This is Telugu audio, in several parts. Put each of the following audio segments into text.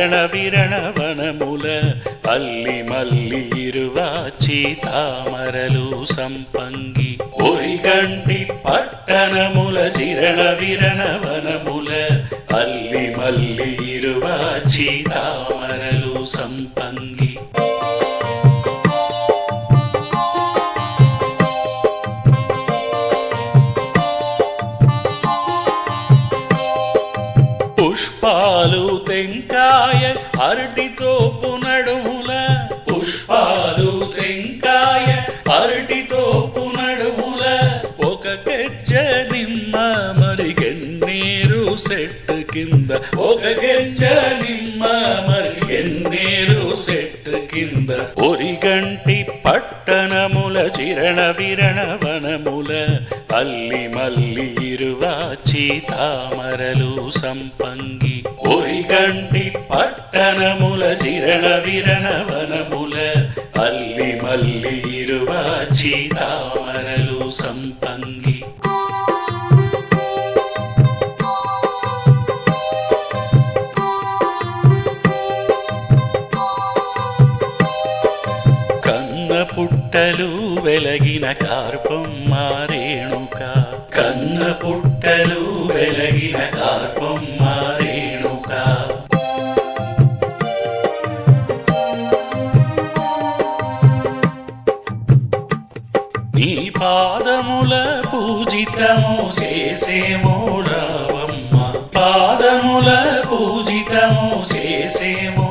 చిరణ విరణ వనముల అల్లి మల్లి ఇరువాచి తామరలు సంపంగి ఒరిగంటి పట్టణముల చిరణ విరణ వనముల అల్లి మల్లి ఇరువాచి తామరలు సంపంగి పుష్పాలు తెంకాయ అరటితో పునడుముల పుష్పాలు తెంకాయ అరటితో పునడుముల ఒక గెజ్జ నిమ్మ మరిగెన్నేరు సెట్టు కింద ఒక గెజ్జ నిమ్మ మరిగెన్నేరు సెట్టు కింద ఒరిగంటి పట్టణముల చిరణ విరణ వనముల అల్లి మల్లి ఇరువాచి తామరలు సంపంగి ఒరిగంటి పట్టణముల చిరణ విరణ వనముల అల్లి మల్లి ఇరువాచి తామరలు సంపంగి పుట్టలు వెలగిన కార్పమ్మ రేణుక కన్న పుట్టలు వెలగిన కార్పమ్మ రేణుక నీ పాదముల పూజితము చేసేమో రావమ్మ పాదముల పూజితము చేసేమో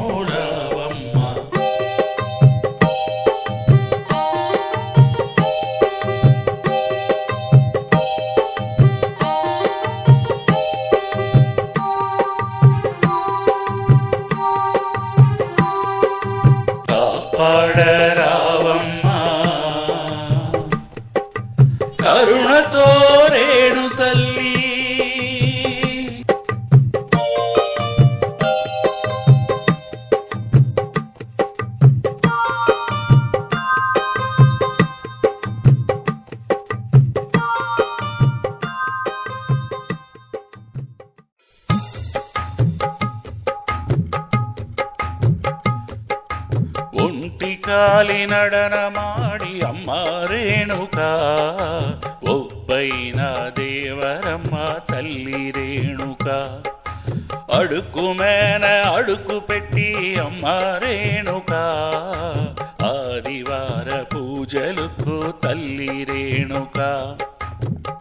పాడరావమ్మా కరుణతో రేణు తల్లి ఒంటి కాలి నడనమాడి అమ్మ రేణుక ఒప్పైన దేవరమ్మ తల్లి రేణుక అడుకు మేన అడుకు పెట్టి అమ్మ రేణుక ఆదివార పూజలకు తల్లి రేణుక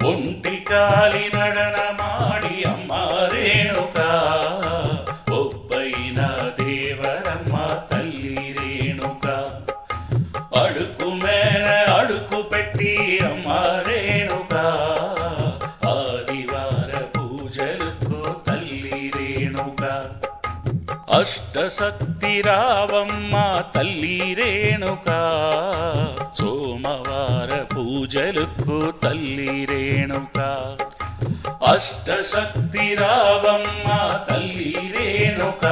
ఒంటి కాలి నడనమాడి అమ్మ రేణుక ఒప్పైన దేవరమ్మ తల్లి అడుకు మేన అడుకు పెట్టి అమ్మ రేణుక ఆదివార పూజలకు తల్లి రేణుక అష్టశక్తి రావమ్మ తల్లి రేణుక సోమవార పూజలకు తల్లి రేణుక అష్టశక్తి రావమ్మ తల్లి రేణుక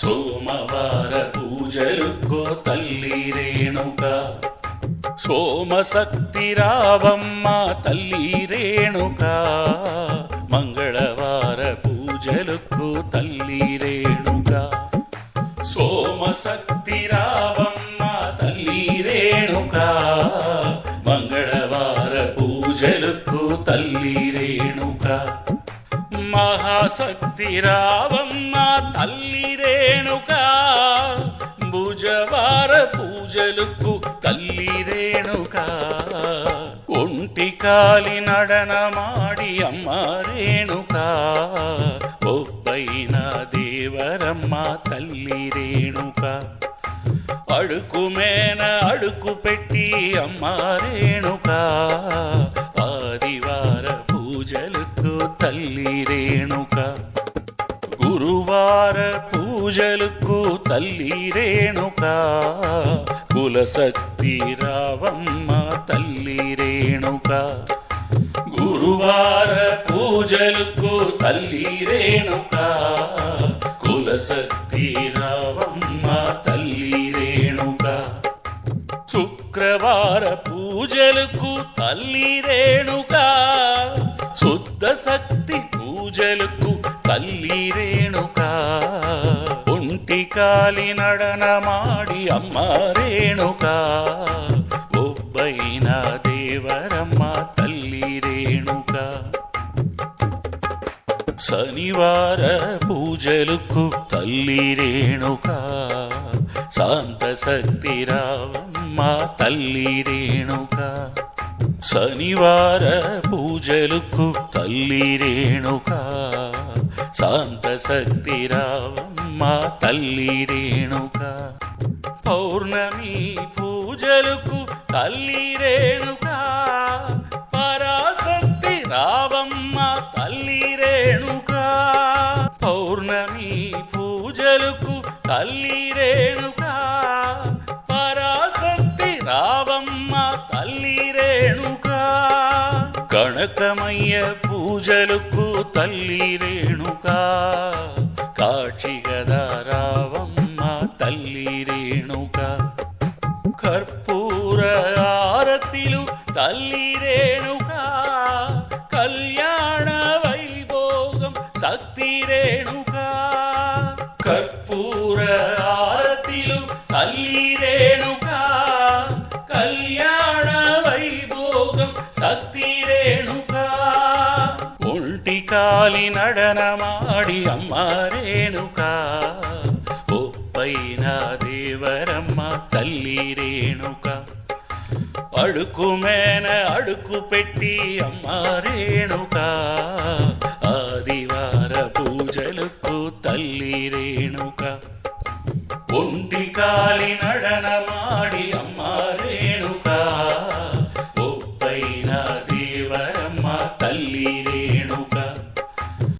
సోమవార పూజలకు తల్లి రేణుక సోమశక్తి రావమ్మ తల్లి రేణుక మంగళవార పూజలకు తల్లి రేణుక సోమశక్తి రావమ్మ తల్లి రేణుక మంగళవార పూజలకు తల్లి రేణుక మహాశక్తి రావమ్మ తల్లి రేణుక భుజవార పూజలకు తల్లి రేణుక ఒంటి కాలి నడనమాడి అమ్మ రేణుక ఒప్పైన దేవరమ్మ తల్లి రేణుక అడుకు మేన అడుకు పెట్టి అమ్మ రేణుక ఆదివార పూజలకు తల్లి రేణుక గురువార పూజలకు తల్లి రేణుక కులశక్తి రావమ్మ తల్లి రేణుక గురువార పూజలకు తల్లి రేణుక కులశక్తి రావమ్మ తల్లి రేణుక శుక్రవార పూజలకు తల్లి రేణుక శుద్ధ శక్తి పూజలకు తల్లి రేణుక ఒంటి కాలి నడనమాడి అమ్మ రేణుక ఒబ్బైన దేవరమ్మ తల్లి రేణుక శనివార పూజలకు తల్లి రేణుక శాంత శక్తి రావమ్మ తల్లి రేణుక శనివార పూజలకు తల్లి రేణుక శాంత శక్తి రావమ్మ తల్లి రేణుక పౌర్ణమి పూజలకు తల్లి రేణుక పరాశక్తి రావమ్మ తల్లి రేణుక పౌర్ణమి పూజలకు తల్లి రేణుక పరాశక్తి రావమ్మ తల్లి రేణుక కనకమయ్య పూజలకు తల్లి రేణుక కాచిగదా రావమ్మ తల్లి రేణుక కర్పూర ఆరతిలు తల్లి రేణుక కళ్యాణ వైభోగం శక్తి రేణుక కర్పూర ఆరతిలు తల్లి రేణుక కళ్యాణ వైభోగం శక్తి రేణుక ఒంటి కాలి నడనమాడి అమ్మ రేణుక ఒప్పైన దేవరమ్మ తల్లి రేణుక అడుకు మేన అడుకు పెట్టి అమ్మ రేణుక ఆదివార పూజలకు తల్లి రేణుక ఒంటి కాలి నడనమాడి